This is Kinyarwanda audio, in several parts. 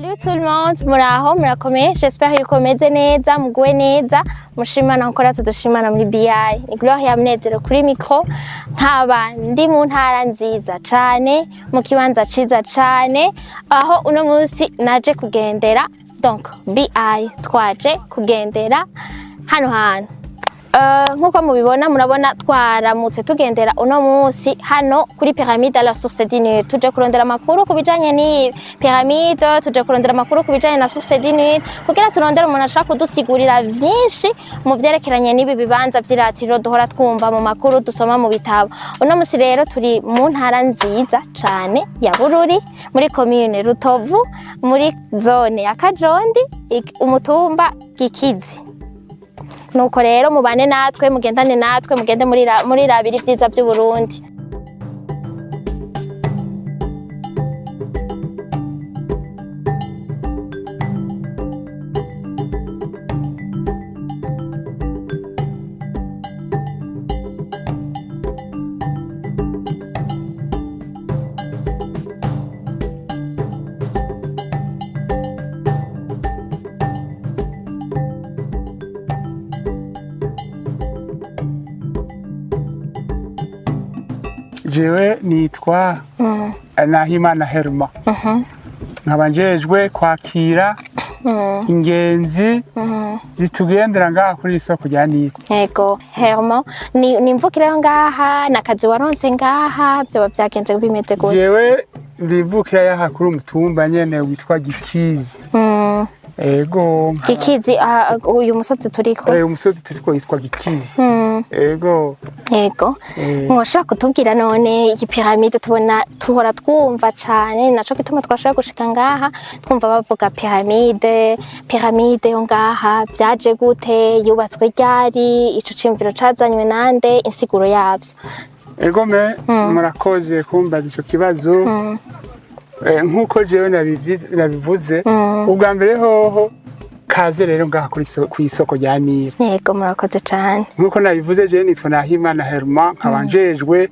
Salut tout le monde, muraho murakomeye, j'espère yuko meze neza, muguwe neza, mushimana nkora tudushimana muri BI. Ni Gloria Munezero kuri micro, nkaba ndi mu ntara nziza cane, mu kibanza ciza cane, aho uno munsi naje kugendera, donc BI twaje kugendera hano hantu. Nkuko mubibona murabona twaramutse tugendera uno munsi hano kuri pyramide à la Source du Nil. Tuje kurondera makuru kubijanye ni pyramide, tuje kurondera makuru kubijanye na Source du Nil kugira turondera umuntu ashaka kudusigurira vyinshi mu vyerekeranye n'ibi bibanza vy'iratiro duhora twumva mu makuru dusoma mu bitabo. Uno munsi rero turi mu ntara nziza cane ya Bururi muri commune Rutovu muri zone ya Kajondi umutumba Gikizi. Nuko rero mubane natwe mugendane natwe mugende muri rabiri vyiza by'u Burundi. Jewe nitwa Nahimana Herma. Nkabanjejwe kwakira ingenzi zitugendera ngaha kuri isoko rya Nil. Yego, Herma ni mvukire ngaha nakazi waronse ngaha byo byagenze bimeze gute? Jewe ndivukira yaha kuri umutumba nyene witwa Gikizi. Ego. Gikizi uyu musozi turiko. Umusozi turiko witwa Gikizi. Ego. Yego. Mwoshaka kutubwira none iyi pyramide tubona tuhora twumva cyane naco gituma twashaka gushika ngaha twumva bavuga pyramide yo ngaha byaje gute yubatswe ryari ico cimviro cazanywe nande insiguro yavyo. Ego murakoze kumbaza ico kibazo. Nkuko jewe nabivuze ubwa mbere hoho kaze rero ngaha ku isoko rya Nil. Yego murakoze cyane. Nkuko nabivuze jewe nitwa Nahimana Herma nkabanjejwe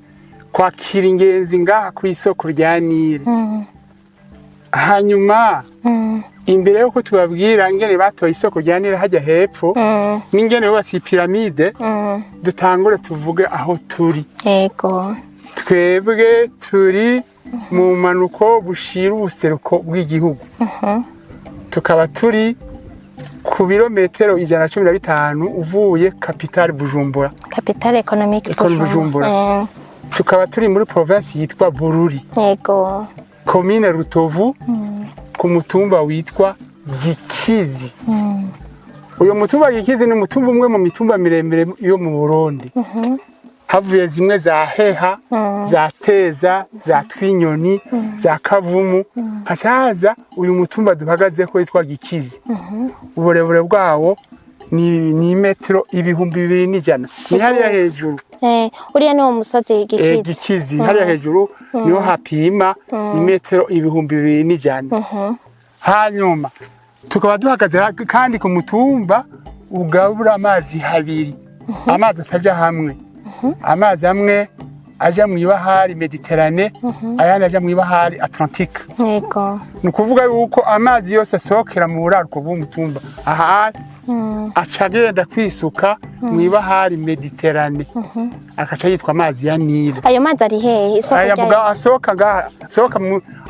kwakira ingenzi ngaha ku isoko rya Nil. Hanyuma imbere yuko tubabwira ingene batoye isoko rya Nil hajya hepfo n'ingene bubatse pyramide dutangure tuvuge aho turi. Yego. Twebwe turi mu manuko bushira ubuseruko bw'igihugu. Tukaba turi ku birometero 115 uvuye capitale Bujumbura. Capitale économique Bujumbura. Tukaba turi muri province yitwa Bururi. Yego. Commune Rutovu ku mutumba witwa Gikizi. Uyo mutumba Gikizi ni mutumba umwe mu mitumba miremire yo mu Burundi. Havuye zimwe za Heha, za Teza, za Twinyoni, za Kavumu, hataza uyu mutumba duhagaze ko yitwa Gikizi. Uburebure bwawo ni metero 2100. Ni hariya hejuru. Uriya ni umusozi Gikizi. Gikizi hariya hejuru niho hapima metero 2100. Hanyuma tukaba duhagaze kandi ku mutumba ugabura amazi habiri. Amazi ataja hamwe. Amazi amwe aja mu ibahari Mediterane ayandi aja mu ibahari Atlantique. Yego. Nukuvuga yuko amazi yose asohokera mu buraruko bw'umutumba aha acagenda kwisuka mu ibahari Mediterane akaca yitwa amazi ya Nil. Ayo mazi ari hehe isoko rya? Ayavuga asohoka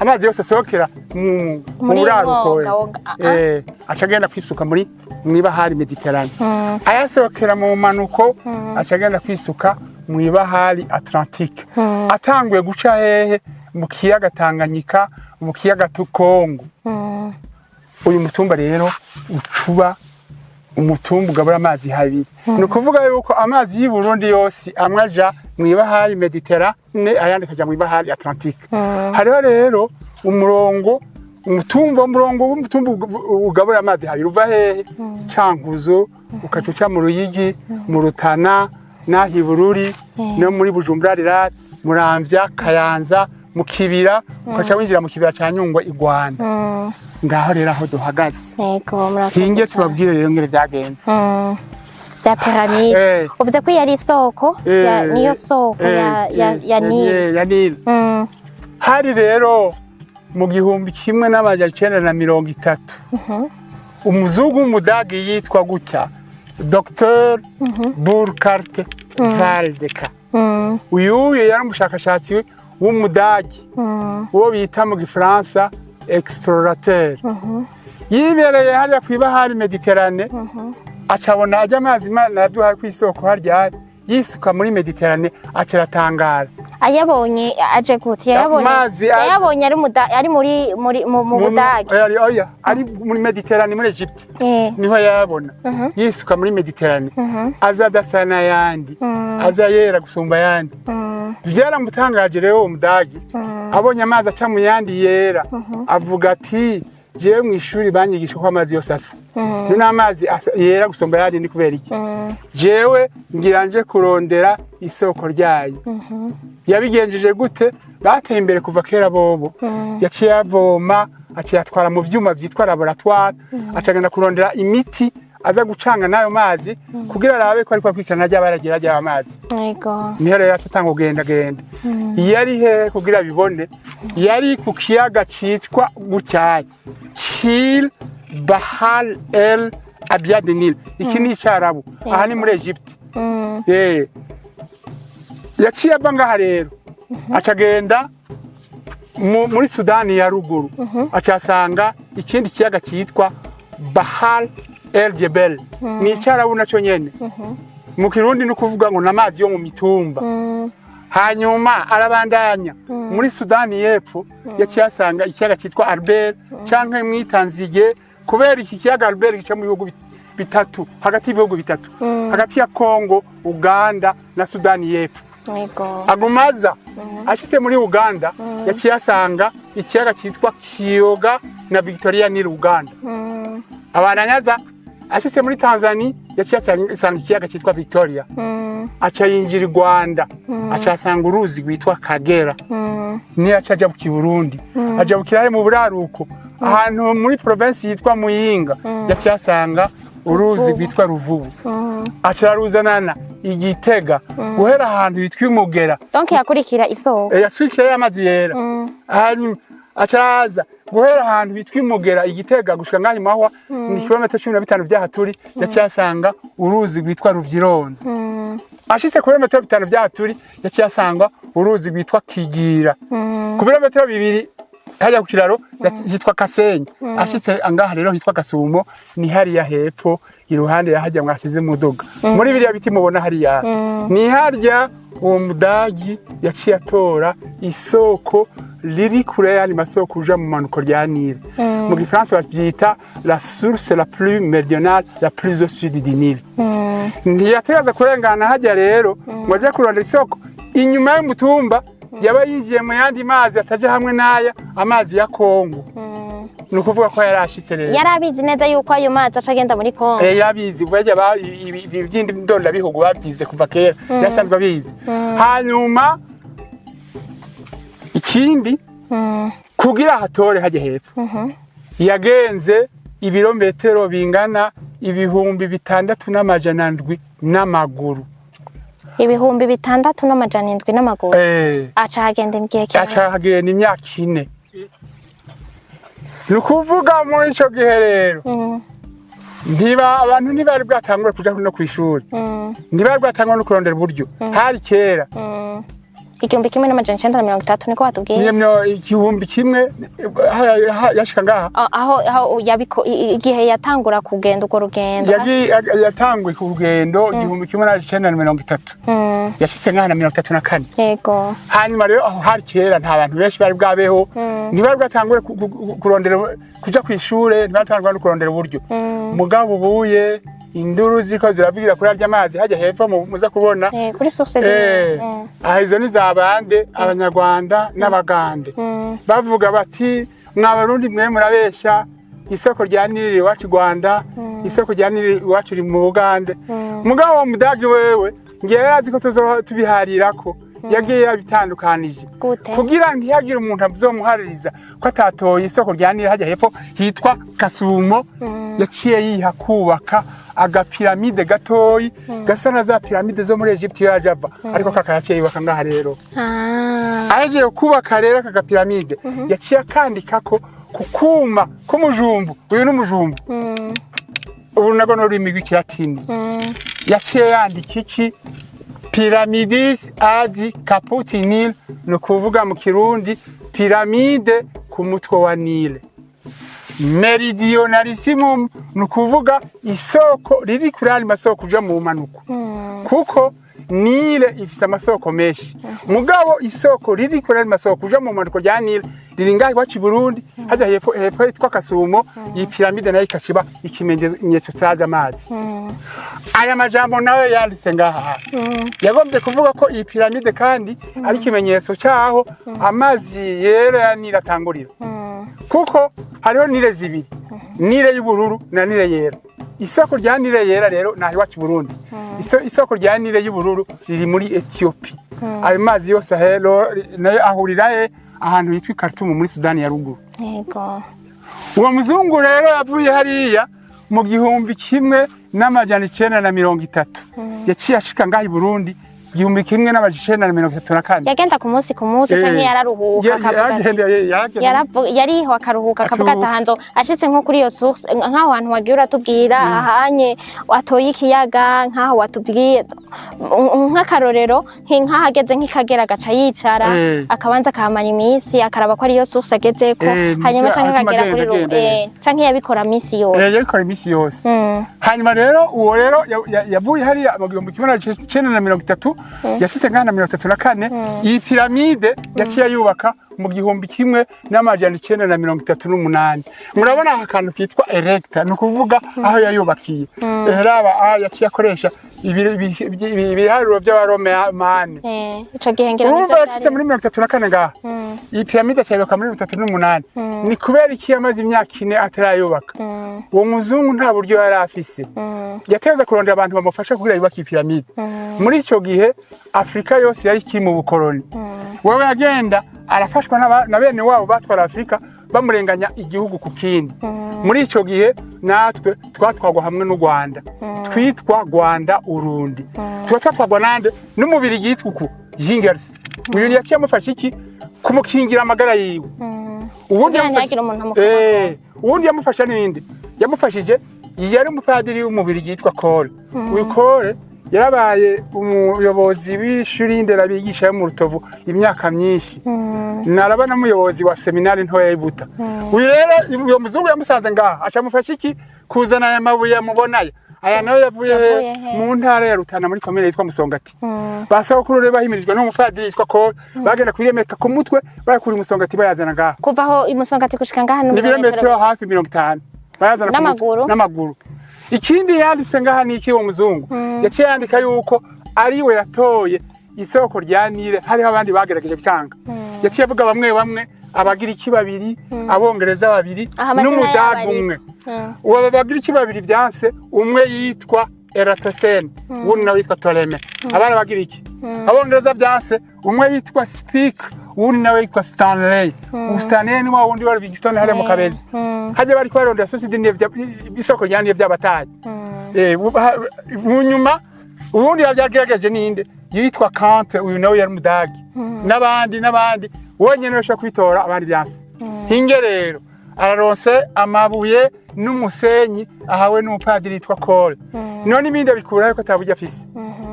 amazi yose asohokera mu buraruko. Acagenda kwisuka mu ibahari Mediterane. Ayasohokera mu manuko acagenda kwisuka mu ibahari Atlantique. Atanguye guca hehe mu kiyaga Tanganyika mu kiyaga Kongo. Uyu mutumba rero ucuba umutumba ugabura amazi habiri. Nukuvuga yuko amazi y'u Burundi yose amwaja mu ibahari Mediterane ayandi kaja mu ibahari Atlantique. Hariho rero umurongo w'umutumba ugabura amazi habiri uva hehe Cankuzo ukacuca mu Ruyigi mu Rutana nahi Bururi no muri Bujumbura rira Muramvya Kayanza mu Kibira ukaca winjira mu Kibira ca Nyungwe i Rwanda. Ngaho rero aho duhagaze. Yego murakoze. Hinge tubabwire rero ngire byagenze. Bya pyramide. Uvuze ko yari isoko niyo soko ya Nil. Ya Nil. Hari rero mu 1930 umuzungu w'umudagi yitwa gutya Dr. Burkhardt Waldeka. Uyu yari umushakashatsi w'umudagi uwo bita mu gifaransa explorateur. Yibereye hariya kw'ibahari Mediterane acabona ajya amazi Imana yaduhaye kw'isoko harya yisuka muri Mediterane aciratangara. Ayabonye aje gute? Yabonye ari mu Budage. Oya, ari muri Mediterane muri Egypte. Niho yabona. Yisuka muri Mediterane. Aza dasana yandi. Aza yera gusumba yandi. Vyaramutangaje rero umudagi. Abonye amazi aca mu yandi yera. Avuga ati jewe mw'ishuri banyigisha ko amazi yose asa. None amazi yera gusumba yandi ni kubera iki? Jewe ngiranje kurondera isoko ryayo. Yabigenjeje gute? Bateye imbere kuva kera bobo. Yaciye avoma, aciye atwara mu vyuma vyitwa laboratoire, acagenda kurondera imiti aza gucanga nayo mazi kugira arabe ko ariko kwikana ry'abaragira ry'amazi. Yego. Niho rero atanga genda. Yari he kugira bibone? Yari ku kiyaga citwa Gucyayi. Kil Bahar el Abyad Nil. Iki ni Cyarabu. Aha ni muri Egypte. Yaciye ava ngaha rero acagenda muri Sudani ya ruguru acasanga ikindi kiyaga citwa Bahar el Jebel. Ni Cyarabu naco nyene. Mu Kirundi no kuvuga ngo namazi yo mu mitumba. Hanyuma arabandanya muri Sudani y'epfo yaciye asanga ikiyaga citwa Albert canke mwitanzige kubera iki kiyaga Albert gica mu bihugu bitatu hagati y'ibihugu bitatu hagati ya Kongo, Uganda na Sudani y'epfo. Agumaza ashitse muri Uganda yaciye asanga ikiyaga citwa Kiyoga na Victoria Nil Uganda. Abananyaza ashitse muri Tanzania yaciye asanga ikiyaga citwa Victoria. Aca yinjira Rwanda aca asanga uruzi rwitwa Kagera. Ni acaja mu Burundi aja bukirahe mu buraruko ahantu muri province yitwa Muyinga yaciye asanga uruzi rwitwa Ruvubu. Aca ruzanana Igitega guhera ahantu bitwa Umugera. Donc yakurikira isoko. Yaswikira amazi yera. Hanyuma acaza guhera ahantu bitwa Umugera Igitega gushika ngaho Mahwa ni kilometero 15 by'ahaturi yaciye asanga uruzi rwitwa Ruvyironza. Ashitse kilometero 5 by'ahaturi yaciye asanga uruzi rwitwa Kigira. Ku birometero 2 hajya ku kiraro hitwa Kasenyi. Ashitse angaha rero hitwa Gasumo ni hariya hepfo iruhande yahajya mwashize mudoga. Muri biriya biti mubona hariya ni harya uwo mudagi yaciye atora isoko riri kure y'andi masoko uja mu manuko rya Nil. Mu Gifaransa bavyita la source la plus méridionale, la plus au sud du Nil. Ntiyateza kurengana hajya rero ngo aje kurondera isoko inyuma y'umutumba yaba yinjiye mu yandi mazi ataje hamwe n'aya amazi ya Kongo. Nukuvuga ko yarashitse rero. Yarabizi neza yuko ayo mazi acagenda muri Kongo. Yabizi bwaje ivyindi ndonda bihugu babyize kuva kera. Yasanzwe abizi. Hanyuma ikindi kugira hatore haje hepfo. Yagenze ibirometero bingana 6,600 n'amaguru. 6,600 n'amaguru. Aca hagenda imgihe cyane. Aca hagenda imyaka 4. Nukuvuga muri ico gihe rero. Abantu ntibari bwatangura kuja no kwishuri. Ntibari bwatangura no kurondera uburyo. Hari kera. 1930 niko batubwiye. Niyo 1,000 yashika ngaha. Aho yabiko igihe yatangura kugenda uko rugendo. Yatangwe ku rugendo 1930. Yashitse ngaha na 34. Yego. Hanyuma rero aho hari kera nta bantu benshi bari bwabeho. Ntibari bwatangura kurondera kuja kwishure, ntibatangura no kurondera uburyo. Mugabo ubuye induru ziko ziravugira kuri arya amazi hajya hepfo muza kubona kuri Source du Nil. Izo ni zabande Abanyarwanda n'Abagande. Bavuga bati mwabarundi mwe murabesha isoko rya Nil iwacu Rwanda, isoko rya Nil iwacu ri mu Bugande. Mugabo wa mudagi wewe ngiye yazi ko tuzobiharirako yagiye yabitandukanije kugira ntihagire umuntu azomuhaririza ko atatoye isoko rya Nil hajya hepfo hitwa Kasumo yaciye yiha kubaka agapiramide gatoyi gasa na za piramide zo muri Egypte yaje ava ariko kaka yaciye yubaka ngaha rero aje kubaka rero aka gapiramide yaciye akandikako kukuma k'umujumbu uyu n'umujumbu ubu nago no rurimi rw'ikilatini yaciye yandika iki Pyramides ad caput Nil no kuvuga mu kirundi piramide ku mutwe wa Nile. Meridionarissimum no kuvuga isoko riri kurani masoko uja mu manuko. Kuko Nile ifise amasoko menshi. Mugabo isoko riri kurani masoko uja mu manuko rya Nile riringahi wacu Burundi hajya hepfo yitwa Kasumo iyi piramide nayo ikashiba ikimenyetso cyaje amazi. Aya majambo nawe yanditse ngaha yagombye kuvuga ko iyi piramide kandi ari ikimenyetso cyaho amazi yera ya Nile atangurira kuko hariho Nile zibiri Nile y'ubururu na Nile yera isoko rya Nile yera rero nahi wacu Burundi isoko rya Nile y'ubururu riri muri Ethiopia ayo mazi yose hero nayo ahurira ahantu hitwa Icatumye muri Sudani ya ruguru. Yego. Uwo muzungu rero yavuye hariya mu 1930 yaciye ashika ngahi Burundi 1934 yagenda ku munsi canke yararuhuka akavuga yariho akaruhuka akavuga atahanzo ashitse nko kuri iyo source nkaho hantu wagiye uratubwira ahanye watoye ikiyaga nkaho watubwiye nk'akarorero nk'ahageze nk'ikagera gaca yicara akabanza akamara iminsi akaraba ko ari iyo source agezeko hanyuma canke akagera kuri canke yabikora iminsi yose yabikora iminsi yose hanyuma rero uwo rero yavuye hariya mu 1930 yashyize ngana 34 iyi piramide yaciye yubaka mu 1938 murabona akantu kitwa erecta no kuvuga aho yayubakiye raba yaciye akoresha ibiharuro by'abaromani ico gihengera n'ibyo yashyize muri 34 ngaha iyi piramide cyabaka muri 38 ni kubera iki yamaze imyaka 4 atarayubaka uwo muzungu nta buryo yari afise yateza kurondera abantu bamufasha kugira yubaka iyi piramide muri ico gihe Afrika yose yari kiri mu bukoroni wewe yagenda arafashwa na bene wabo batwara Afrika bamurenganya igihugu ku kindi muri ico gihe natwe twatwagwa hamwe n'u Rwanda twitwa Rwanda Urundi twatwagwa nande n'umubiri yitwa uku Jingers uyu yaciye amufasha iki kumukingira amagara yiwe ubundi yamufasha ninde yamufashije yari umupadiri w'umubiri yitwa Kole uyu Kole yarabaye umuyobozi w'ishuri ndera bigisha mu Rutovu imyaka myinshi narabana umuyobozi wa seminari ntoya y'Ibuta uyu rero uyo muzungu yamusanze ngaha acamufasha iki kuzana aya mabuye mubonaye aya nayo yavuye mu ntara ya Rutana muri komine yitwa Musongati basabukuru rero bahimirijwe n'umupadiri yitwa Kole bagenda kwiremeka ku mutwe bayakura Musongati bayazana ngaha kuva aho Musongati gushika ngaha ni birometero hafi 50 bayazana n'amaguru ikindi yanditse ngaha ni iki wo muzungu yaciye yandika yuko ari we yatoye isoko rya Nile hariho abandi bagerageje bikanga yaciye avuga bamwe abagira iki babiri abongereza babiri n'umudagu umwe uwo bagira iki babiri byanse umwe yitwa Eratosthene wundi nawe yitwa Ptolemy abana bagira iki abongereza byanse umwe yitwa Speke wundi nawe yitwa Stanley Stanley ni wundi wari Livingstone hale mu Kabezi haje bari kwarondera Source du Nil isoko rya Nile by'abataye munyuma ubundi yabyagerageje ninde yitwa Kant uyu nawe yari mudagi n'abandi wonyene bashaka kwitora abandi byanse hinge rero araronse amabuye n'umusenyi ahawe n'umupadiri yitwa Kole none ibindi bikura yuko atabujya afise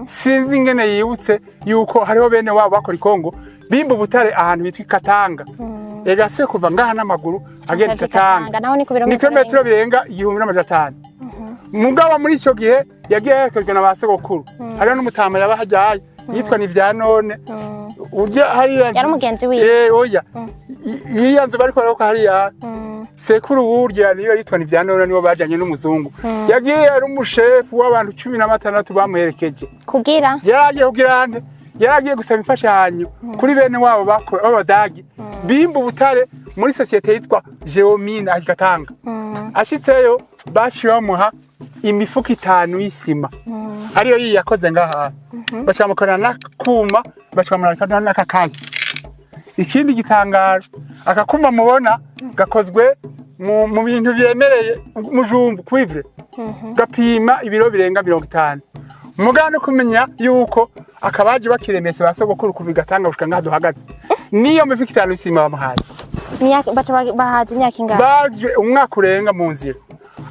sinzi ingene yibutse yuko hariho bene wabo bakora Kongo bimba ubutare ahantu bitwa Katanga egase kuva ngaha n'amaguru agenda Katanga ni kilometero birenga 1500 mugabo muri ico gihe yagiye yakozwe na basogokuru hariho n'umutama yabahajaye yitwa ni vya none urya hariya yari umugenzi wiwe oya yiyanze bariko barako hariya sekuru burya niyo yitwa ni vya none niwo bajanye n'umuzungu yagiye ari umushefu w'abantu 16 bamuherekeje kugira yaragiye gusaba imfashanyo kuri bene wabo bakora abadagi bimba ubutare muri societe yitwa Geomine Icatumye ashitseyo baciyomuha imifuka 5 y'isima ariyo yakoze ngaha bacamukorana nakuma bacamurana n'akakazi ikindi gitangaro akakuma mubona gakozwe mu bintu byemereye mujumbu kwivre gapima ibiro birenga 50 mugano kumenya yuko akabaje bakiremese basogokuru kubigatanga gushika ngaho duhagaze niyo mufika itanu isima bamuhaye baca bahaje imyaka ingana baje umwaka urenga mu nzira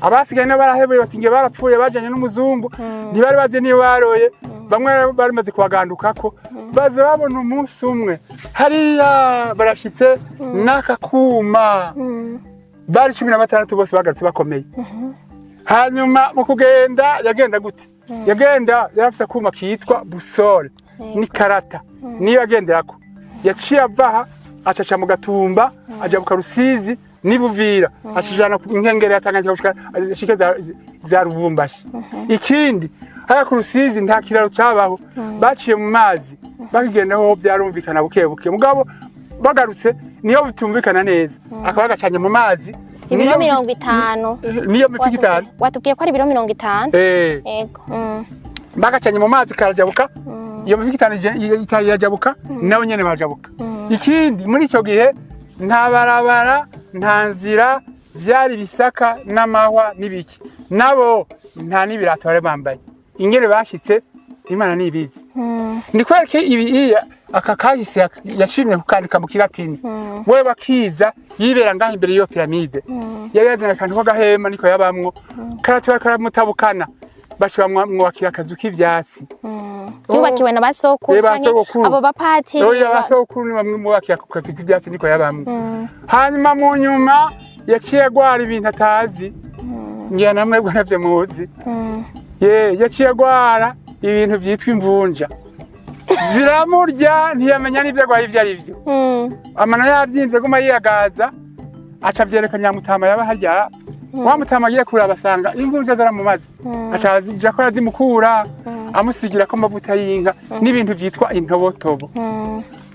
abasigaye n'abarahebeye batinge barapfuye bajanye n'umuzungu ntibari baze niyo baroye bamwe bari maze kubagandukako baze babona umunsi umwe hariya barashitse n'akakuma bari 16 bose bagarutse bakomeye hanyuma mu kugenda yagenda gute yagenda yarafise akuma kitwa busole ni karata niyo yagenderako yaciye avaha acaca mu gatumba aja mu Karusizi nibuvira ashijana inkengere yatanganje gushika ashike za Rubumbashi ikindi haya ku Rusizi nta kiraro cabaho baciye mu mazi bakigendaho byarumvikana bukebuke mugabo bagarutse niyo bitumvikana neza akaba gacanye mu mazi ibiro 50 niyo mifika 5 watubwiye ko ari ibiro 50 yego bagacanye mu mazi karajabuka iyo mifika 5 yajabuka nawe nyene bajabuka ikindi muri ico gihe nta barabara nta nzira vyari bisaka n'amahwa nibiki nabo nta nibirato bare bambaye ingere bashitse Imana nibizi ndikwereke ibi aka kahise yashimye kukandika mu kilatini we bakiza yibera ngaho imbere yo piramide yari yazana kandi ko gahema niko yabamwo karatu karamutabukana bashobora mwakira akazu k'ivyatsi yubakiwe na basokuru abo bapatiri oya basokuru ni bamwe mwakira ku kazu k'ivyatsi niko yabamwo hanyuma mu nyuma yaciye gwara ibintu atazi ngiye namwe bwo navye muzi yaciye gwara ibintu byitwa imvunja ziramurya ntiyamenya n'ibyo gwaye ibyo ari byo amano yavyimvye guma yiyagaza aca vyerekanya Nyamutama yaba harya wa Mutama agiye kurabasanga imvunja zara mu mazi aca azija ko azimukura amusigira ko amavuta y'inka n'ibintu byitwa intobotobo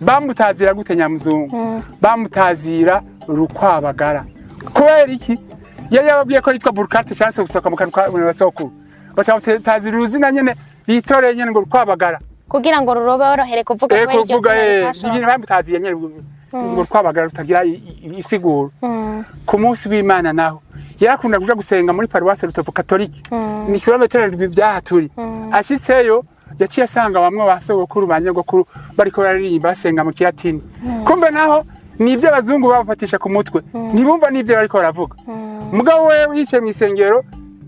bamutazira gute Nyamuzungu bamutazira rukwabagara kubera iki yari yababwiye ko yitwa Burkarte chance gusoka mu kanwa mu basokuru bacha tazira uzina nyene bitoreye nyene ngo rukwabagara kugira ngo ruroborohere kuvuga ko iryo ibintu bamutaziye nyene ngo rukwabagara rutagira isiguro ku munsi w'Imana naho yarakunda kuja gusenga muri paroisse Rutovu Catholique ni kilometero 7 byahaturi ashitseyo yaciye asanga bamwe basogokuru banyagokuru bariko baririmba basenga mu kilatini kumbe naho nivyo abazungu babafatisha ku mutwe ntibumva nivyo bariko baravuga mugabo wewe yicaye mu isengero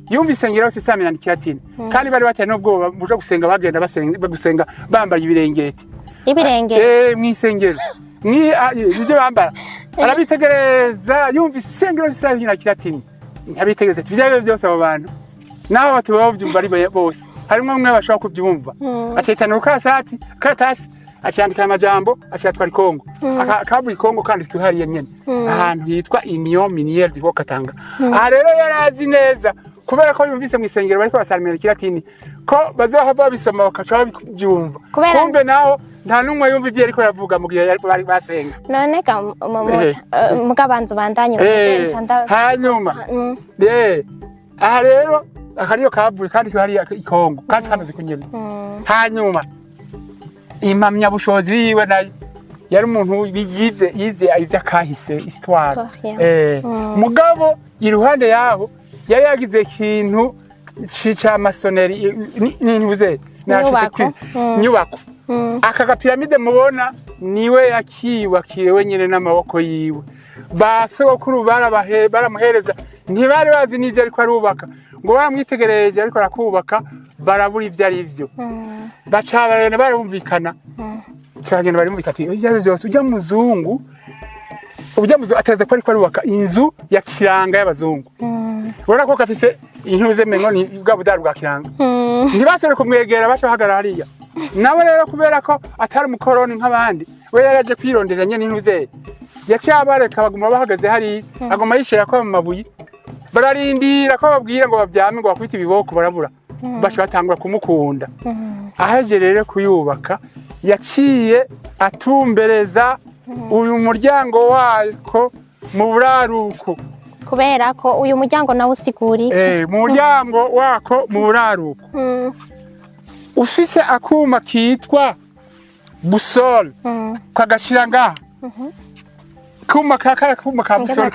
yumva isengero sisamina kilatini kandi bari bateye n'ubwoba buja gusenga bagenda bagusenga bambaye ibirengeti mu isengero ni ibyo bambara arabitegereza yumva isengero sisamina kilatini abitegereza ivyo byose abo bantu naho batubaho byumva ari bose harimo umwe bashaka kubyumva acetana ukasati karatasi acandika amajambo acatwara Kongo akaburi Kongo kandi twihariye nyene ahantu hitwa inyuma miniere di Katanga aha rero yarazi neza kubera ko yumvise mu isengero bariko basalimira kilatini ko bazohava bisoma bakaca byumva kumbe naho nta numwe yumva ivyo ariko yavuga mu gihe bari basenga none ka mugabanzo bandanye hanyuma aha rero akariyo kavuye kandi twihariye Kongo kandi kamaze kunyene hanyuma impamya bushozi yiwe nayo yari umuntu yize ivya kahise histoire mugabo iruhande yaho yari yagize ikintu cica masoneri n'intuze n'architecture nyubako aka gapiramide mubona niwe yakiwakiye wenyene n'amaboko yiwe basokuru baramuhereza ntibari bazi n'ivyo ariko arubaka ngo baramwitegereje ariko arakubaka barabura ivyo ari vyo bacabarene barumvikana cyagenda barimubikati ivyo byose ujya muzungu ateze ko ariko arubaka inzu ya kiranga y'abazungu urabona ko kafise intuze mengo ni bwa budaru bwa kiranga ntibasore kumwegera baca bahagara hariya nawe rero kubera ko atari umukoroni nk'abandi we yaraje kwirondera nyene intuze yaciye abareka baguma bahagaze hari agoma yishira ko mu mabuye bararindira ko babwira ngo bavyame ngo bakwita ibiboko barabura basha batangura kumukunda aheje rero kuyubaka yaciye atumbereza uyu muryango wako mu buraruko kubera ko uyu muryango nawe usigura iki mu muryango wako mu buraruko ufise akuma kitwa busole kagashira ngaha kuma kabusore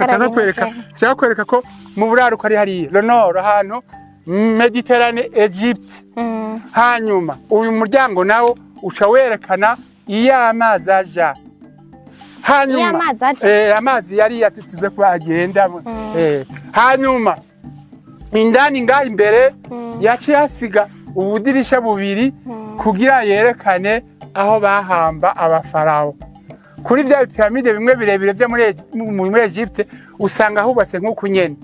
cyangwa kwereka ko mu buraruko ari hariya Lonoro ahantu Mediterane Egypte. Hanyuma uyu muryango nawo uca werekana iyo amazi aja. Hanyuma amazi yari yatutuze ko agenda. Hanyuma indani ngaho imbere yaciye hasiga ubudirisha bubiri kugira yerekane aho bahamba abafarawo. Kuri bya piramide bimwe birebire byo muri Egypte usanga hubatse nk'uko nyene.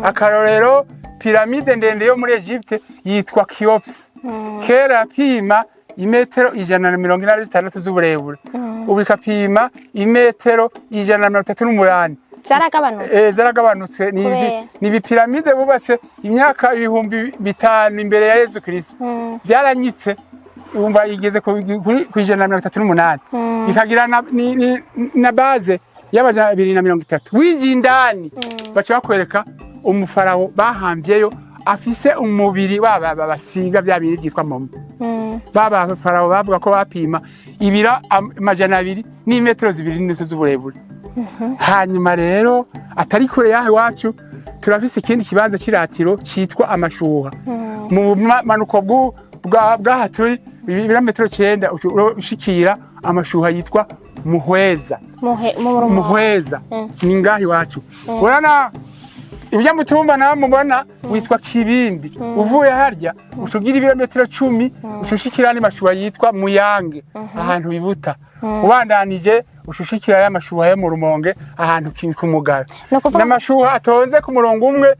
Akarorero piramide ndende yo muri Egypte yitwa Khéops. Kera pima imetero 186 z'uburebure. Ubikapima imetero 138. Zaragabanutse ni bipiramide bubatse imyaka 5000 imbere ya Yesu Kristo. Byaranyitse umva igeze ku 138 ikagira na base y'abaja 230 w'indani bacha bakwereka umufarawo bahambyeyo afise umubiri basiga bya bintu byitwa momo baba farawo bavuga ko bapima ibira amajana 2 n'imetero 2 z'uburebure. Hanyuma rero atari kure yaho wacu turafise ikindi kibanza kiratiro citwa amashuha mu manuko bw'ahaturi ibirometero 9 ushikira amashuha yitwa muhweza ni ngahi wacu. Urana ibya mutumba na mubona witwa kibimbi uvuye harya ushugira ibirometero 10 ushushikira ni mashuha yitwa muyange ahantu bibuta. Ubandanije ushushikira ya mashuha yo mu Rumonge ahantu kumugara n'amashuha atonze ku murongo umwe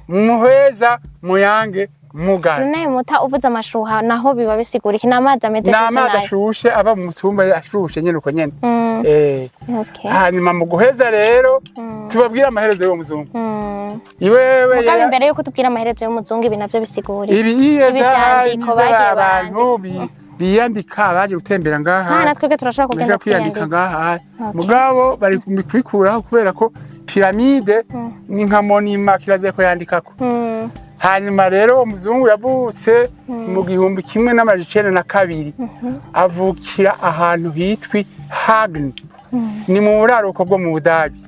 muhweza muyange mugara. None muta uvuza amashuha naho biba bisigura iki namazi ameze cyane n'amazi ashushe aba mu mutumba ashushe nyene uko nyene. Hanyuma mu guheza rero tubabwira amaherezo yo muzungu. Iwewe mugabe imbere yuko tubwira amaherezo yo muzungu ibi navyo bisigura ibi byandiko abantu biyandika baje gutembera ngaha. Natwege turashaka kugenda kwiyandika ngaha. Mugabo bari kubikuraho kubera ko piramide ni nka monima kiraze ko yandikako. Hanyuma rero umuzungu yavutse mu 1902 avukira ahantu hitwi Hagen ni mu buraruko bwo mu Budagi.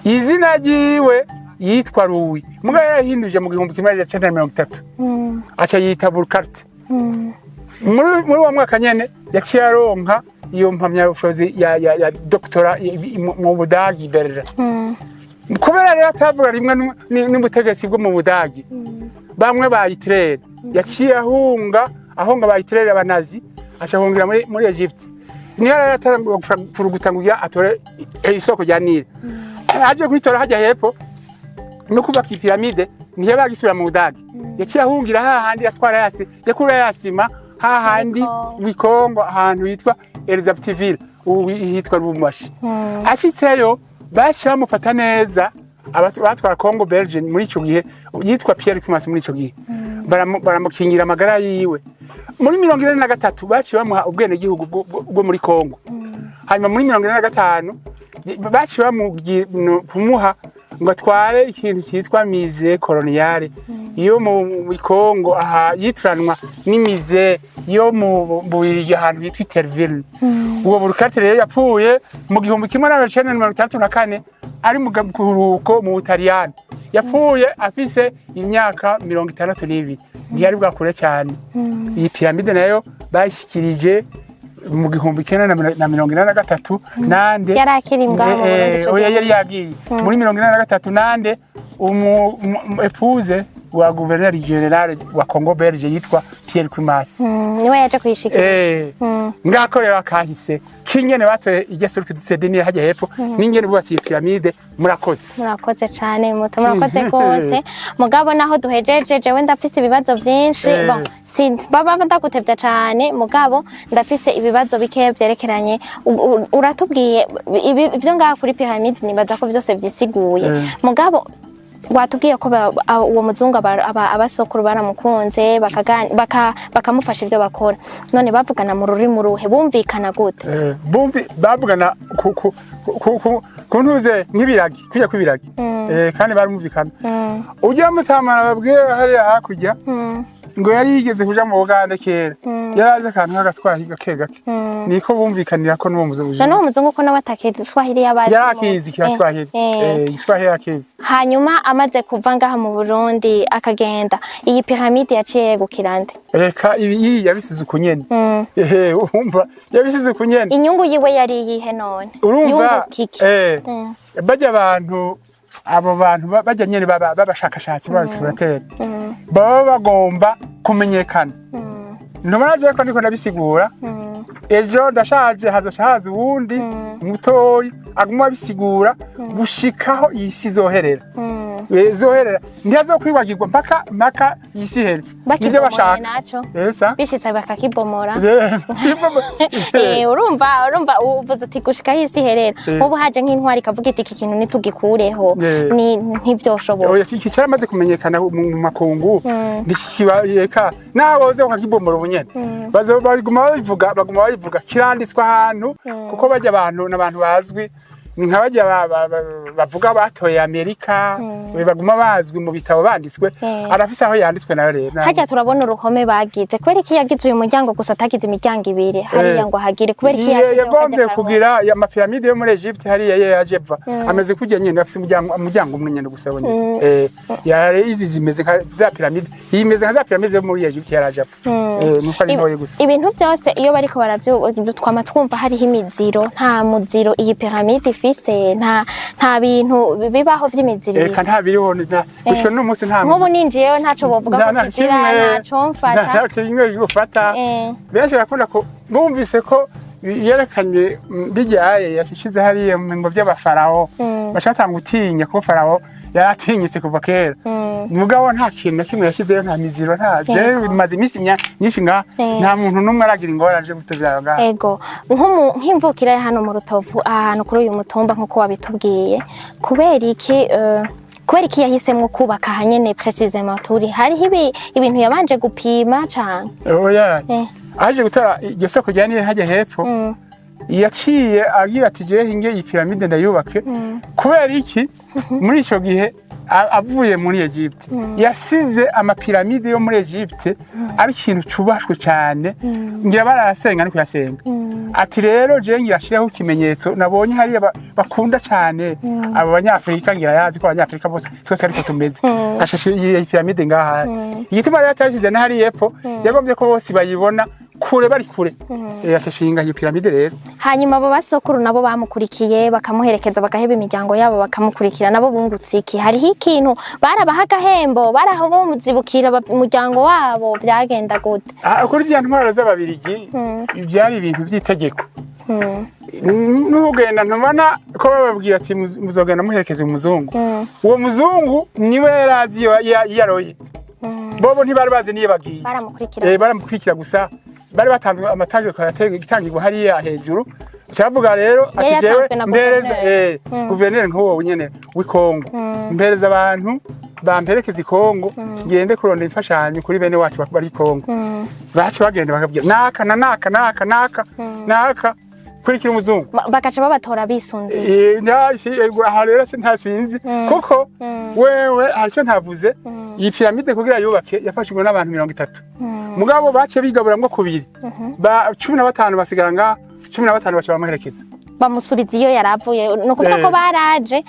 Izina ryiwe yitwa Ruwi mugabo yahinduje mu 1930 acha yita Burkart. Muri wa mwaka nyene yaciye aronka iyo mpamyabushobozi ya doctora mu Budagi Berlin. Kubera rero atavuga rimwe n'ubutegetsi bwo mu Budagi bamwe ba Hitler yaciye ahonga ba Hitler abanazi acahongira muri Egypte. Niyo yaratangura gutanguya atore isoko rya Nil aje kwitora hajya hepfo no kubaka piramide niyo bagisubira mu Budagi yaciye ahungira hahandi yatwara yasi yakura yasima hahandi wikongo ahantu yitwa Elizabethville ubu hitwa Rumashi. Ashitseyo bashi bamufata neza abatwara Congo Belgium muri ico gihe yitwa Pierre Kumasi muri ico gihe baramukingira amagara yiwe. Muri 1943 baci bamuha ubwene gihugu bwo muri Congo. Hanyuma muri 1945 baci kumuha ngo atware ikintu cyitwa mise coloniale iyo mu Congo aha yitranwa n'imize yo mu bubiri ahantu bitwa Terville. Uwo Burkart rero yapfuye mu 1964 ari mu gakuruko mu Butaliyani. Yapfuye afise imyaka 62 ntiyari bwakure cyane. Iyi piramide nayo bayishikirije mu 1983 nande yarakiri ngabo yari yagiye muri 1983 nande épouse wa gouverneur général wa Congo Belge yitwa Pierre Kumasi niwe yaje kwishikira ngakorera kahise kinyene batoye igesuruka dusedini hajya hepfo n'ingene bubatse iyi piramide. Murakoze cyane murakoze kose mugabo naho duhejeje jewe ndafise ibibazo byinshi baba ndagutevya cyane mugabo ndafise ibibazo bike byerekeranye uratubwiye ivyo ngaha kuri piramide nibaza ko byose byisiguye mugabo watubwiye ko uwo muzungu abasokuru baramukunze bakamufasha ivyo bakora none bavugana mu rurimi ruhe bumvikana gute? Bavugana kuntuze nk'ibiragi kujya kwibiragi kandi barumvikana ujya mutamana babwiye hariya hakujya ngo yari yigeze kuja mu Buganda kera yarazi akantu k'agaswahili gake gake niko bumvikanira ko n'uwo muzungu n'uwo muzungu ko nawe atakizi Swahili yabazi yarakizi Kiswahili Kiswahili yarakizi. Hanyuma amaze kuva ngaha mu Burundi akagenda iyi piramide yaciye yegukira nde? Reka ibi yabisize ukunyene umva yabisize ukunyene. Inyungu yiwe yari yihe none? Urumva bajya abantu abo bantu bajya nyene babashakashatsi b'abasirateri baba bagomba kumenyekana. Ntumaraje ko ndiko ndabisigura ejo ndashaje haza uwundi mutoyi aguma bisigura gushikaho isi zoherera zoherera ntiyazokwibagirwa mpaka isi here nivyo bashaka naco bishitse bakakibomora urumva uvuze uti gushikaho isi herera ubu haje nk'intwari kavuga iti iki kintu nitugikureho ntivyoshobora iki cyaramaze kumenyekana mu makungu ntikibayeka naho boze bakakibomora ubunyene baguma babivuga kiranditswe ahantu kuko bajya abantu n'abantu bazwi ni nk'abajya bavuga batoye Amerika baguma bazwi mu bitabo banditswe arafise aho yanditswe nayo rero hajya turabona uruhome bagize kubera iki yagize uyu muryango gusa atagize imiryango ibiri hariya ngo hagire kubera iki yagombye kugira amapiramide yo muri Egypte hariya yajeva ameze kujya nyene afise umuryango umwe nyene gusa bonye yare izi zimeze nka za piramide yimeze nka za piramide yo muri Egypte yarajeva nuko ari ntoye gusa ibintu byose iyo bariko twama twumva hariho imiziro nta muziro iyi piramide nta bintu bibaho vy'imiziro eka nta biriho gushyo n'umunsi nta nk'ubu ninjiyeyo ntaco bovuga ko kizira ntaco mfata nta kimwe gufata benshi bakunda ko bumvise ko yerekanye bijyaye yashize hariya mu ngo by'abafarao bashaka gutinya ko farao yaratinyitse kuva kera mugabo nta kintu kimwe yashizeyo nta miziro nta je bimaze imisi nyinshi nta muntu numwe aragira ingorane gutovyara ngaho ego nk'imvukira hano mu Rutovu ahantu kuri uyu mutumba nkuko wabitubwiye kubera iki yahisemwo kubaka hanyene précisément turi hariho ibintu yabanje gupima cane oya aje gutara iryo soko ryaniye hajya hepfo yaciye agira ati je hinge iyi piramide ndayubake kubera iki muri ico gihe avuye muri Egypte yasize amapiramide yo muri Egypte ari ikintu cubashwe cyane ngira barasenga ariko yasenga ati rero je ngirashiraho ikimenyetso nabonye hariya bakunda cyane abo banyafrika ngira yazi ko abanyafrika bose twese ariko tumeze gashashi iyi piramide ngaha igituma rero atagize na hari yepfo yagombye ko bose bayibona kure bari kure yashashinga iyo piramide rero hanyuma abo basokuru nabo bamukurikiye bakamuherekeza bagaheba imiryango yabo bakamukurikira nabo bungutse iki hariho ikintu barabaha agahembo baraho bo muzibukira umuryango wabo byagenda gute kuri zya ntwaro z'ababirigi byari ibintu by'itegeko n'ugenda ntubona ko bababwira ati muzogenda muherekeza umuzungu uwo muzungu niwe yarazi yaroye bobo ntibari bazi niye bagiye baramukurikira gusa bari batanzwe amategeko yatangirwa hariya hejuru cyavuga rero ati jewe mbereza guverineri nk'uwo nyene w'ikongo mbereza abantu bamperekeza ikongo ngende kurondera imfashanyo kuri bene wacu bari Kongo bacu bagenda bakabwira naka kurikira umuzungu bakaca babatora bisunze aha rero ntasinzi kuko wewe haricyo ntavuze iyi piramide kugira yubake yafashijwe n'abantu 30 mugabo bace bigaburamwo kubiri ba 15 basigara nga 15 baca bamuherekeza bamusubiza iyo yaravuye no kuvuga ko baraje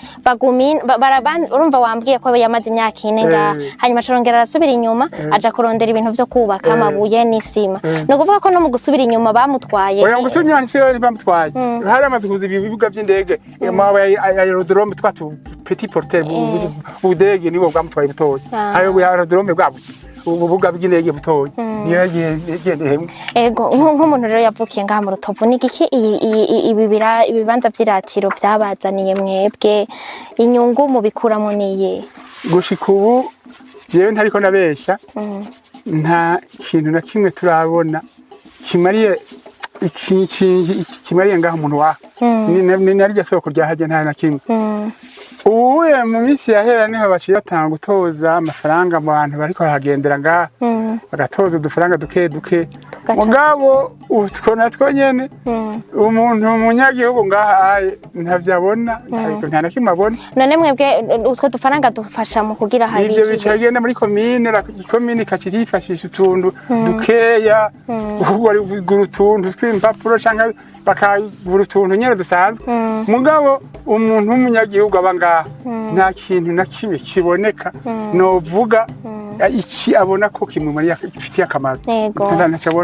urumva wambwiye ko yamaze imyaka 4 nga hanyuma carongera arasubira inyuma aja kurondera ibintu vyo kubaka amabuye n'isima no kuvuga ko no mu gusubira inyuma bamutwaye oya gusubira inyuma ntiyo bamutwaye hari amaze kuza ibibuga by'indege amawe aerodrome twatu petit porteur budege nibo bwamutwaye butoyi ayo aerodrome bwabo ububuga bw'indege butoyi niyo yagiye ego nk'umuntu rero yavukiye ngaha mu Rutovu nigiki ibibanza vy'iratiro byabazaniye mwebwe inyungu mu bikuramo niye gushika ubu jewe ntariko nabesha nta kintu na kimwe turabona kimariye kimariye ngaha umuntu wa ni naryo soko ryahaje nta na kimwe ubuye mu minsi yahera niho baciye batanga gutoza amafaranga mu bantu bariko baragendera ngaha bagatoza udufaranga duke duke mugabo utwo natwo nyene umuntu umunyagihugu ngaha ntavyo abona nta na kimwe abona. None mwebwe utwo dufaranga dufasha mu kugira hari ivyo bicagenda muri komine ikacira yifashisha utuntu dukeya bari kugura utuntu tw'impapuro canke bakagura utuntu nyene dusanzwe mugabo umuntu w'umunyagihugu aba ngaha nta kintu na kimwe kiboneka novuga iki abona ko kimumariya ifitiye akamaro.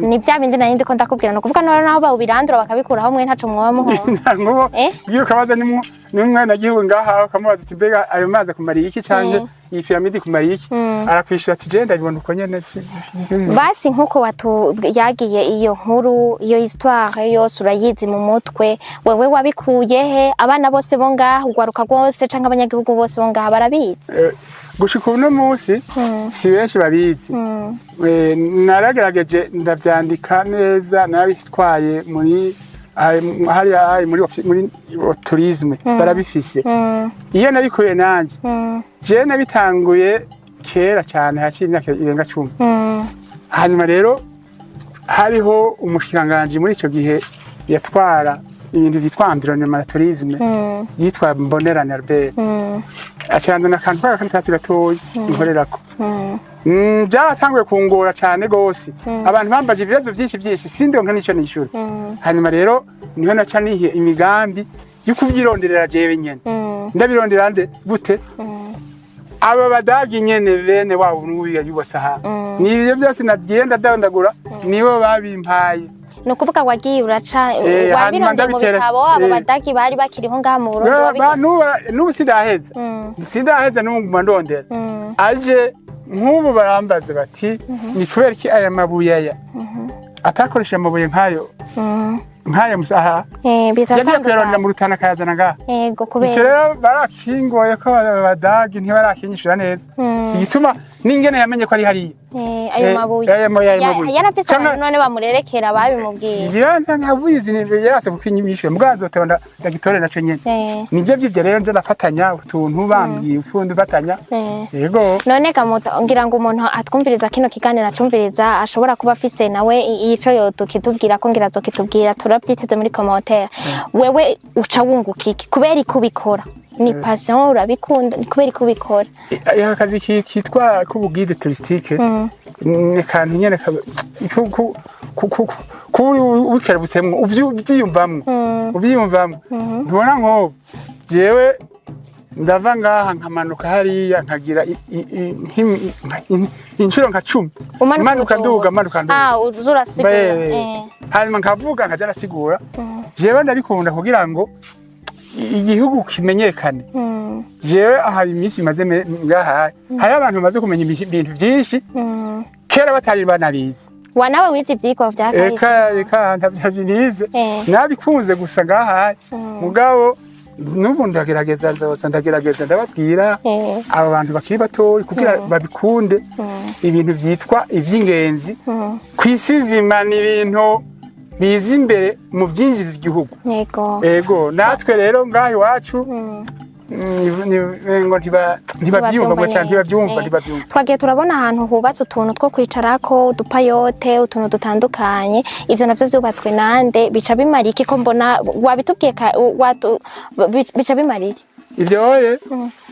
Ni bya bindi nari ndiko ndakubwira no kuvuga naho bawubirandura bakabikuraho mwe ntaco mwoba muho. Iyo kabaza n'umwana gihugu ngaha kamubaza ati mbega ayo mazi akumariye iki canke iyi piramide ikumariye iki arakwishura ati je ndabibona uko nyene. Basi nkuko yagiye iyo nkuru iyo histoire yose urayizi mu mutwe wewe wabikuye he abana bose bo ngaha ugwaruka rwose canke abanyagihugu bose bo ngaha barabizi? Gushika uno musi si benshi babizi. Naragerageje ndavyandika neza narabitwaye muri muri tourisme barabifise. Iyo nabikuye nanje je nabitanguye kera cyane haciye imyaka irenga 10. Hanyuma rero hariho umushikiranganje muri ico gihe yatwara ibintu vyitwa environnement tourisme yitwa Mbonerane Albert acandana akantu k'akandi gatoyi inkorerako. Byaratanguye kungora cyane gose abantu bambaje ibibazo byinshi sindonka nico nishura. Hanyuma rero niho naca nihe imigambi yo kubyironderera jewe nyene ndabirondera nde gute aba badagi nyene bene wabo n'ubiga yubasaha nibyo byose nagenda ndandagura nibo babimpaye. No kuvuga wagiye uraca wabironde mu bitabo abo badagi bari bakiriho ngaha mu Burundi wabiga n'ubu sidaheza n'umuguma ndondera aje nk'ubu barambaze bati ni kubera iki aya mabuye aya atakoresha amabuye nk'aya musaha yagiye mu Rutana kayazana ngaha. Yego kubera rero barakingoye ko abadagi ntibarakinyishura neza igituma n'ingene yamenye ko ari hariya ayo mabuye yarafise none bamurerekera babimubwiye ntabuyizi yase kukinyimishwe mubwazo tonda ndagitore naco nyene nivyo vyivyo rero nje nafatanya utuntu bambwiye ukundi fatanya. Yego none kamuta ngira ngo umuntu atwumviriza kino kiganiro acumviriza ashobora kuba afise nawe ico yotukitubwira ko ngira zokitubwira turavyiteze muri commentaire. Wewe uca wunguka iki kubera ikubikora ni passion urabikunda kubera ikubikora akazi kitwa kubugide touristique ni kantu nyene ubikerabutsemwo uvyiyumvamwo ntubona nko jewe ndava ngaha nkamanuka hariya nkagira inshuro nka 10 manuka nduga uzurasigura hanyuma nkavuga nkaja nasigura jewe ndabikunda kugira ngo igihugu kimenyekane. Jewe ahari iminsi maze ngaha hari abantu bamaze kumenya ibintu byinshi kera batari banarize. Wanawe wize ivyiko vyakahise eka ntavyinize nabikunze gusa ngaha mugabo nubu ndagerageza ndababwira aba bantu bakiri batoyi kugira babikunde ibintu vyitwa ivy'ingenzi kwisizima ni ibintu biza imbere mu byinjiza igihugu. Yego natwe rero ngaho iwacu ngo ntibabyumva cyane ntibabyumva. Twagiye turabona ahantu hubatse utuntu two kwicarako udupayote utuntu dutandukanye ivyo navyo vyubatswe nande bica bimariki ko mbona wabitubwiye bica bimariki ivyo oye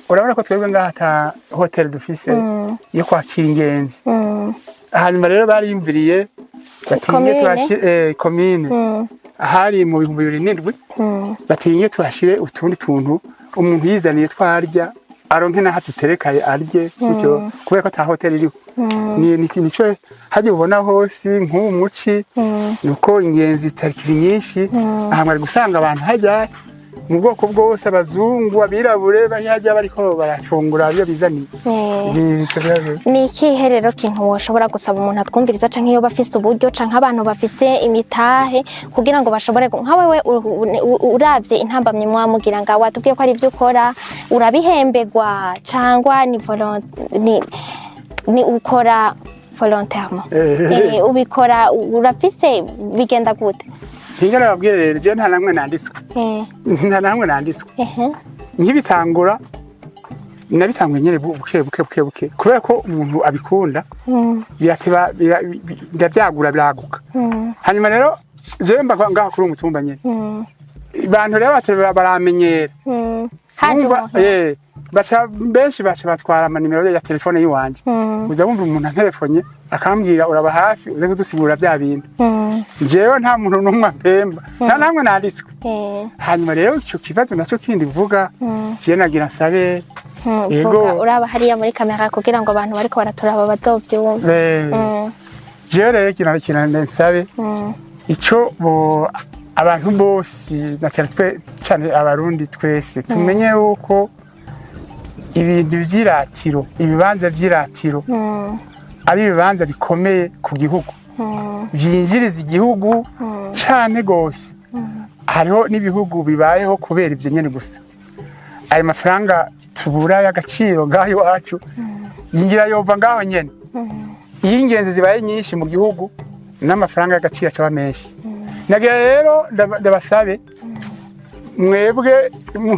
urabona ko twebwe ngaha ata hotel dufise yo kwakira ingenzi. Hanyuma rero bariyumviriye batinye twashire komine hari mu 2007 batinye twashire utundi tuntu umuntu yizaniye twarya aronke na hatuterekaye arye kucyo kubera ko ta hotel iriho nico haje ubona hose nk'umuci nuko ingenzi tarikiri nyinshi ahamwe gusanga abantu hajya mu bwoko bwose abazungu abirabure banyajya bariko baracungura byo bizaniye. Ni ikihe rero kintu woshobora gusaba umuntu atwumviriza canke iyo bafise uburyo canke abantu bafise imitahe kugira ngo bashobore nka wewe uravye intambamye mwamugira nga watubwiye ko ari byo ukora urabihembegwa cangwa ni ukora volontairement ubikora urafise bigenda gute? Hingana babwire rero je nta namwe nandiswe nk'ibitangura nabitanguye nyene buke kubera ko umuntu abikunda birateba ndavyagura biraguka hanyuma rero jewe mba ngaha kuri umutumba nyene abantu rero bateba baramenyera baca benshi batwara amanimero ya telefone yiwanje uza wumva umuntu antelefonye akambwira uraba hafi uze kudusigura bya bintu jewe nta muntu numwe apemba nta namwe nanditswe hanyuma rero icyo kibazo naco kindi bivuga je nagira nsabe yego uraba hariya muri kamera kugira ngo abantu bariko baraturaba bazovyumva jewe rero kina nsabe ico abantu bose na cyane abarundi twese tumenye yuko ibintu vy'iratiro ibibanza vy'iratiro ari ibibanza bikomeye ku gihugu vyinjiriza igihugu cyane gose hariho n'ibihugu bibayeho kubera ivyo nyene gusa ayo mafaranga tubura y'agaciro ngaho iwacu yingira yova ngaho nyene iyo ingenzi zibaye nyinshi mu gihugu n'amafaranga y'agaciro acaba menshi nagira rero ndabasabe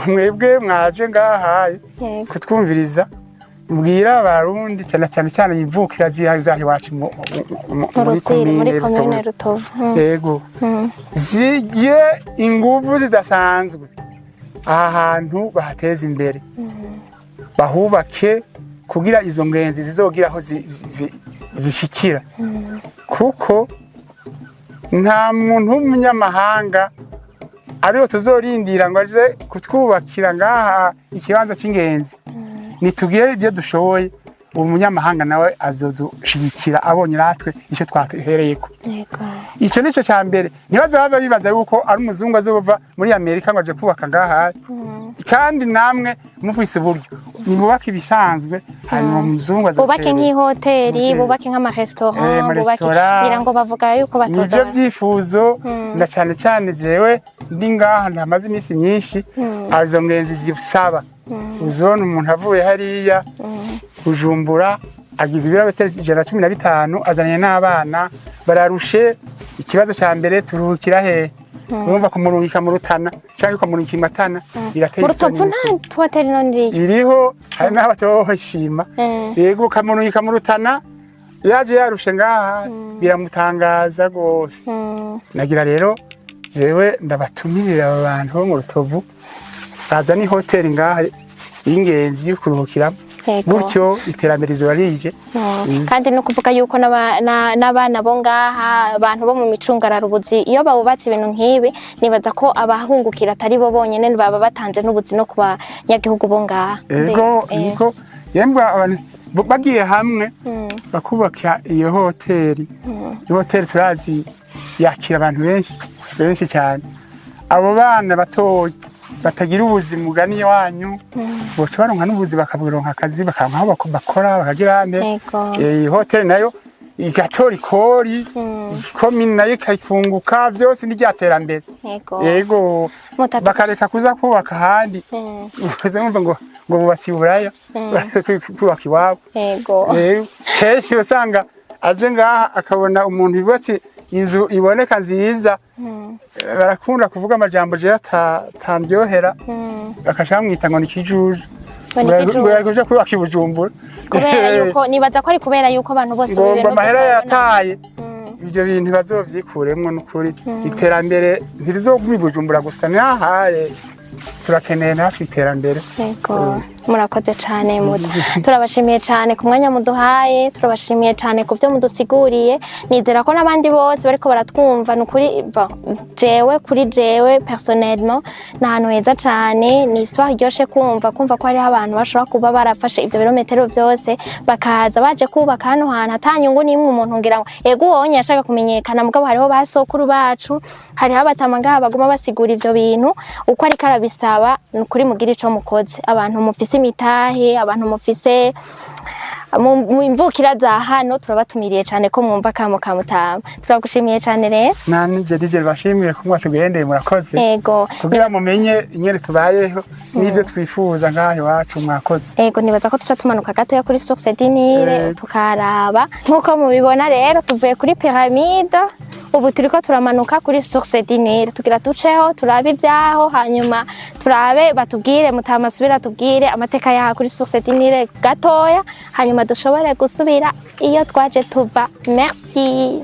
mwebwe mwaje ngahaye kutwumviriza mbwira abarundi cyane yivukira zaho iwacu muri komine Rutovu yego zige inguvu zidasanzwe aha hantu bahateza imbere bahubake kugira izo ngenzi zizogira aho zishikira kuko nta muntu w'umunyamahanga ariyo tuzorindira ngo aje kutwubakira ngaha ikibanza cy'ingenzi nitugire ibyo dushoboye umunyamahanga nawe azodushigikira abonye natwe icyo twahereyeko icyo nico cya mbere ntibaze baba bibaza yuko ari umuzungu azova muri Amerika ngo aje kubaka ngaha kandi namwe mufise uburyo nimubaka ibisanzwe hanyuma umuzungu bubake nk'ihoteli bubake nk'amarestaurant bubake birango bavuga yuko batoza nivyo byifuzo na cyane jewe ndi ngaha ndamaze iminsi myinshi azo ngenzi zisaba uzona umuntu avuye hariya kujumbura agize ibirometero 115 azanye n'abana bararushe ikibazo cya mbere turuhukira he urumva kumurungika mu Rutana cyangwa kumurungika Matana birateye Rutovu nta hoteli none iriho hari n'abatoshima yego kamurungika mu Rutana yaje yarushe ngaha biramutangaza gose nagira rero jewe ndabatumirira abantu bo mu Rutovu baza ni hoteli ngaha y'ingenzi yo kuruhukiramo gutyo iterambere rizobarije kandi no kuvuga yuko n'abana bo ngaha abantu bo mu micungararubuzi iyo bawubatse ibintu nk'ibi nibaza ko abahungukira atari bo bonyene baba batanze n'ubuzi no kuba nyagihugu bo ngaha yego yembwa abantu bagiye hamwe bakubaka iyo hoteli turazi yakira abantu benshi cyane abo bana batoyi batagira ubuzima ugani wanyu boca baronka n'ubuzi bakaburonka akazi bakaronka aho bakora bakagira ane hoteli nayo igatora ikori komine nayo ikayifunguka vyose n'iryaterambere yego bakareka kuza kubaka ahandi uzumva ngo bubasi buraya kubaka iwabo kenshi usanga aje ngaha akabona umuntu yubatse inzu iboneka nziza barakunda kuvuga amajambo je atandyohera bakashaka mwita ngo nikijuje ngo kubaka ibujumbura kubera yuko nibaza ko ari kubera yuko abantu bose bibero amahera yataye ibyo bintu bazovyikuremwo n'ukuri iterambere ntirizoguma ibujumbura gusa nahaye turakeneye nafi iterambere murakoze cyane turabashimiye cyane ku mwanya muduhaye turabashimiye cyane ku byo mudusiguriye nizera ko n'abandi bose bariko baratwumva n'ukuri kuri jewe personnellement n'ahantu heza cyane ni histoire iryoshe kumva ko hariho abantu bashobora kuba barafashe ibyo birometero byose bakaza baje kubaka hano hantu atanyungu n'imwe umuntu ngira ngo ego wonye yashaka kumenyekana mugabo hariho basokuru bacu hariho abatamanga baguma basigura ivyo bintu uko ari karabisaba n'ukuri mugira ico mukoze abantu mufise imitahe abantu mufise mu imvukira za hano turabatumiriye cyane ko mwumva kamo kamutama turagushimiye cyane rero nanje DJ bashimiye ko mwatugendeye murakoze yego kugira mumenye inyere tubayeho n'ivyo twifuza ngaho iwacu mwakoze yego nibaza ko tuca tumanuka gato ya kuri Source du Nil tukaraba nkuko mubibona rero tuvuye kuri pyramide ubu turiko turamanuka kuri Source du Nil tugira duceho turabe ibyaho hanyuma turabe batubwire mutamasubira tubwire amateka yaha kuri Source du Nil gatoya hanyuma dushobore gusubira iyo twaje tuva. Merci.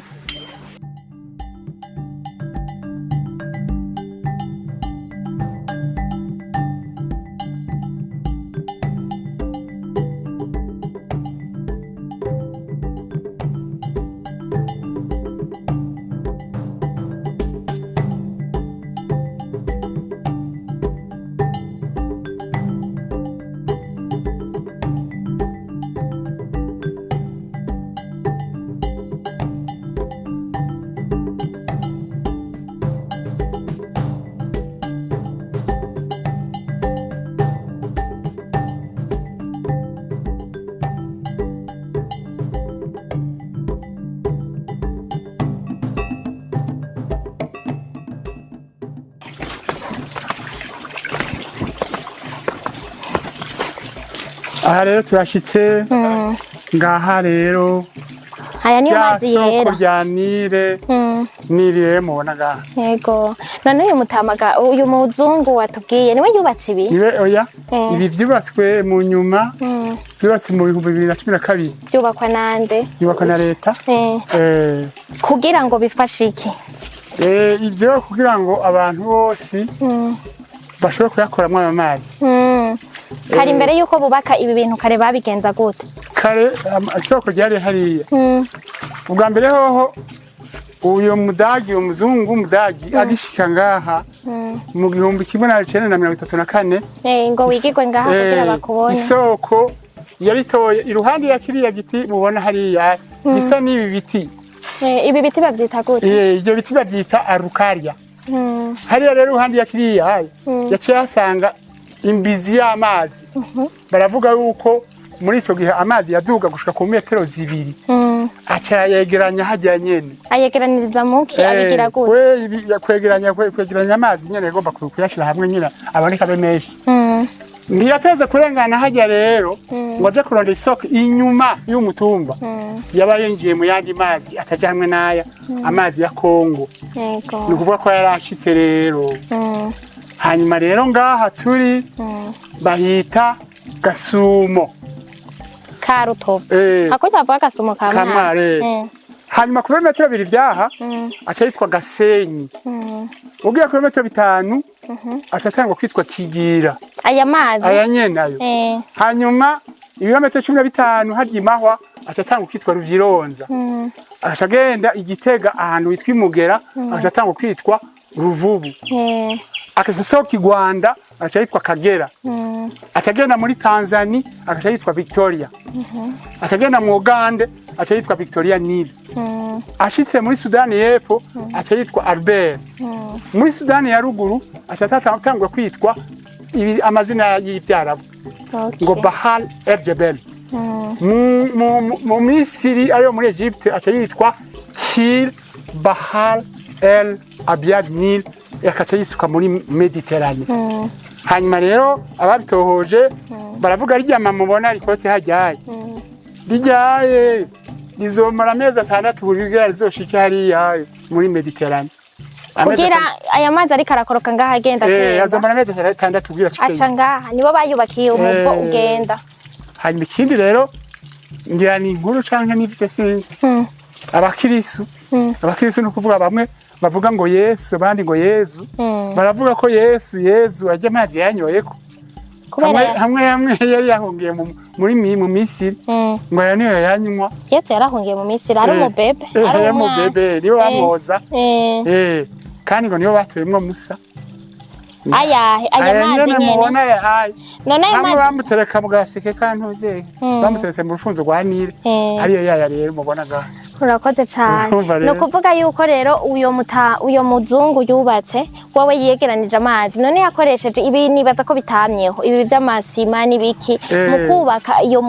Aha rero turashitse ngaha rero aya niyo mazi soko yera rya Nile Nile mubona ngaha. yego none uyu mutamaga uyu muzungu watubwiye niwe yubatse ibi Niwe oya ibi vyubatswe mu nyuma vyubatswe mu 2012 byubakwa nande yubakwa na leta kugira ngo bifashe iki ivyo kugira ngo abantu bose bashobora kuyakoramwo ayo mazi. Kari imbere yuko bubaka ibi bintu kare babigenza gute? Kare isoko ryari hariya ubwa mbere hoho uyo mudagi umuzungu mudagi agishika ngaha mu 1934 ngo wigirwe ngaha kugira bakubone isoko yaritoye iruhande ya kiriya giti mubona hariya gisa n'ibi biti ibi biti bavyita gute? Ibyo biti bavyita arukaria. Hariya rero iruhande ya kiriya yaciye asanga imbizi y'amazi baravuga yuko muri ico gihe amazi yaduga gushika ku metero 2 aca yegeranya hajya nyene ayegeraniriza muki abigira gute kwegeranya amazi nyene igomba kuyashira hamwe nyina aboneka be menshi ntiyateze kurengana hajya rero ngo aje kurondera isoko inyuma y'umutumba yabayengiye mu yandi mazi ataje hamwe naya amazi ya Kongo yego ni kuvuga ko yarashitse rero hanyuma rero ngaha turi bahita Gasumo karutobo ako cyavuga Gasumo kamare hanyuma ku metero 2 byaha aca yitwa Gasenyi ugiye ku metero 5 aca tangwa kwitwa Kigira aya mazi aya nyene ayo hanyuma ibirometero 15 hagiye mahwa aca tangwa kwitwa Ruvyironza aca genda Igitega ahantu witwa Imugera aca tangwa kwitwa Ruvubu akasohoka i Rwanda aca yitwa Kagera aca genda muri Tanzania aca yitwa Victoria aca genda mu Uganda aca yitwa Victoria Nile ashitse muri Sudani y'Epfo aca yitwa Albert muri Sudani ya ruguru aca tatangwa kwitwa amazina y'ivyarabu ngo Bahar el Jebel mu Misiri ayo muri Egypte aca yitwa Kir Bahar el Abyad Nil yakaca yisuka muri Mediterane hanyuma rero ababitohoje baravuga ryama mubona rikose hajyaye rijyaye rizomara amezi 6 burigira rizoshika hariya muri Mediterane kugira aya mazi ari karakoroka ngaha agenda kera azomara amezi 6 kugira cike aca ngaha nibo bayubakiye umuvo ugenda hanyuma ikindi rero ngira ni inkuru canke n'ivyo sinzi abakirisu no kuvuga bamwe bavuga ngo Yesu abandi ngo Yezu baravuga ko Yesu ajya amazi yanyoyeko hamwe yari yahungiye muri mu Misiri ngo niyo yanywa Yesu yarahungiye mu Misiri ari umubebe ari umubebe niyo bamoza kandi ngo niyo batuyemwo Musa aya mazi nyene mubona yahaye none ayo mazi bamutereka mu gaseke kantuze bamuteretse mu rufunzo rwa Nile ariyo yaya rero mubona gaha urakoze cyane no kuvuga yuko rero uyo muzungu yubatse wowe yegeranije amazi none yakoresheje ibi nibaza ko bitamyeho ibi by'amasima n'ibiki mu kubaka iyo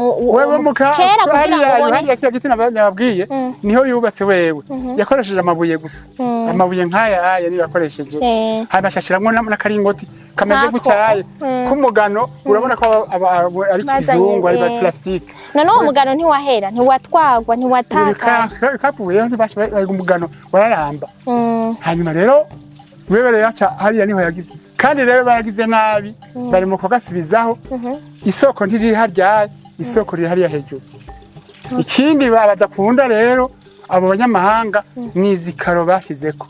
kera kugira ngo ubone hariya giti nababwiye niho yubatse wewe yakoresheje amabuye gusa amabuye nk'aya niyo yakoresheje habashashiramwo n'akaringoti kameze gutyaye k'umugano urabona ko ari kizungu ari plastique none uwo mugano ntiwahera ntiwatwagwa ntiwataka kapuye bari umugano wararamba hanyuma rero wewe yaca hariya niho yagize kandi rero baragize nabi bari mu kugasubizaho isoko ntiri harya isoko riri hariya hejuru ikindi badakunda rero abo banyamahanga nizikaro bashizeko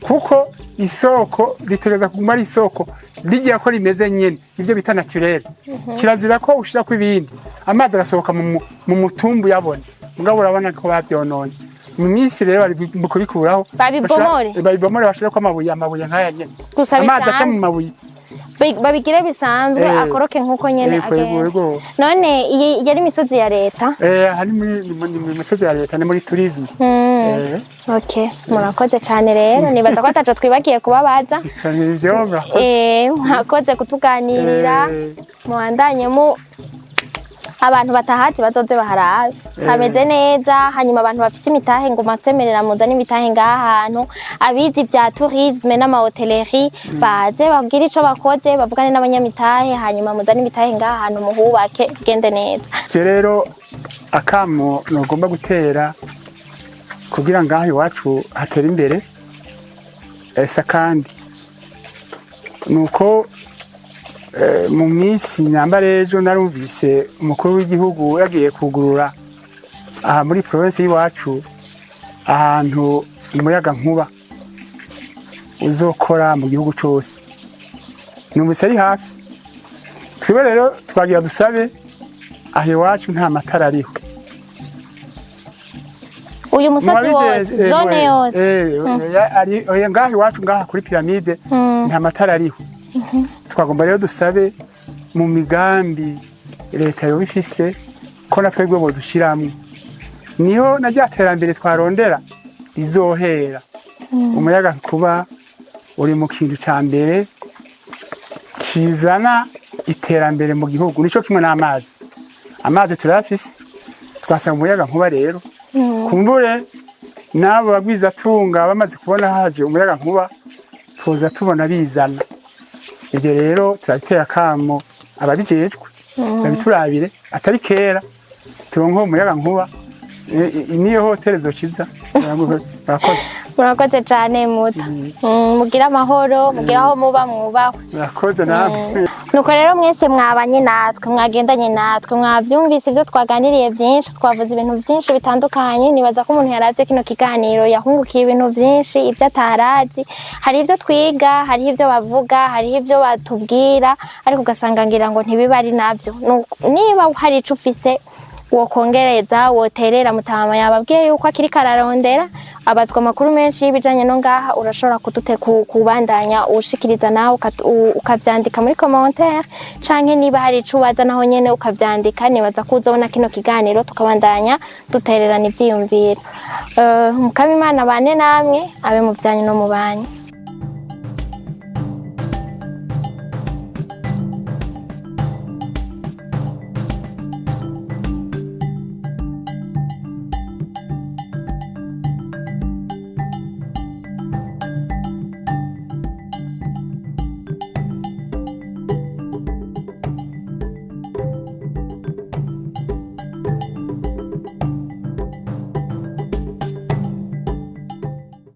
kuko isoko ritegeza kuguma ari isoko rigiye ko rimeze nyene ivyo bita naturel kirazira ko ushira ku ibindi amazi agasohoka mu mutumbu yabone mugabo urabona ko bavyononye mu minsi rero bari kubikuraho babibomore bashira ko amabuye nk'aya nyene amazi aca mu mabuye babigire bisanzwe akoroke nkuko nyene agenda none yari imisozi ya leta hari mu misozi ya leta ni muri tourisme okay murakoze cyane rero nibaza ko ataco twibagiye kubabaza mwakoze kutuganirira muwandanye mu abantu batahazi bazoze baharabe hameze neza hanyuma abantu bafite imitahe ngo masemerera muza n'imitahe ngahantu abizi bya tourisme n'amahotellerie baze babwira ico bakoze bavugane n'abanyamitahe hanyuma muza n'imitahe ngahantu muhubake gende neza rero akamo nogomba gutera kugira ngaho iwacu hatera imbere esa kandi nuko mu minsi nyambare ejo narumvise umukuru w'igihugu yagiye kugurura aha muri province y'iwacu ahantu umuyaga nkuba uzokora mu gihugu cyose numvise ari hafi twibe rero twagira dusabe aho iwacu nta matara ariho uyu musozi wose zone yose ari ngaho iwacu ngaha kuri piramide nta matara ariho twagomba rero dusabe mu migambi leta yo bifise ko natwe gwe bodushiramwe niho najyaterambere twarondera izohera umuyaga kuba uri mu kintu ca mbere kizana iterambere mu gihugu nico kimwe n'amazi turafise twasanga umuyaga nkuba rero kumbure nabo bagwiza tunga bamaze kubona haje umuyaga nkuba tuza tubona bizana ivyo rero turatera kamo ababijejwe babiturabire atari kera turonko umuyaga nkuba niyo hotel zokiza murakoze cyane muta mugira amahoro mugira aho muba mwubaho murakoze namwe nuko rero mwese mwabanye natwe mwagendanye natwe mwavyumvise ivyo twaganiriye byinshi twavuze ibintu byinshi bitandukanye nibaza ko umuntu yaravye kino kiganiro yahungukiye ibintu byinshi ivyo atarazi hari ivyo twiga hari ivyo bavuga hari ivyo batubwira ariko ugasanga ngira ngo ntibiba ari navyo niba hari ico ufise wokongereza woterera mutama yababwiye yuko akiri kararondera abazwa makuru menshi y'ibijanye no ngaha urashobora kubandanya ushikiriza nawe ukavyandika muri commentaire canke niba hari ico ubaza naho nyene ukavyandika nibaza ko uzobona kino kiganiro tukabandanya dutererana ivyiyumviro mukaba Imana bane namwe abe mu vyanyu no mu banyu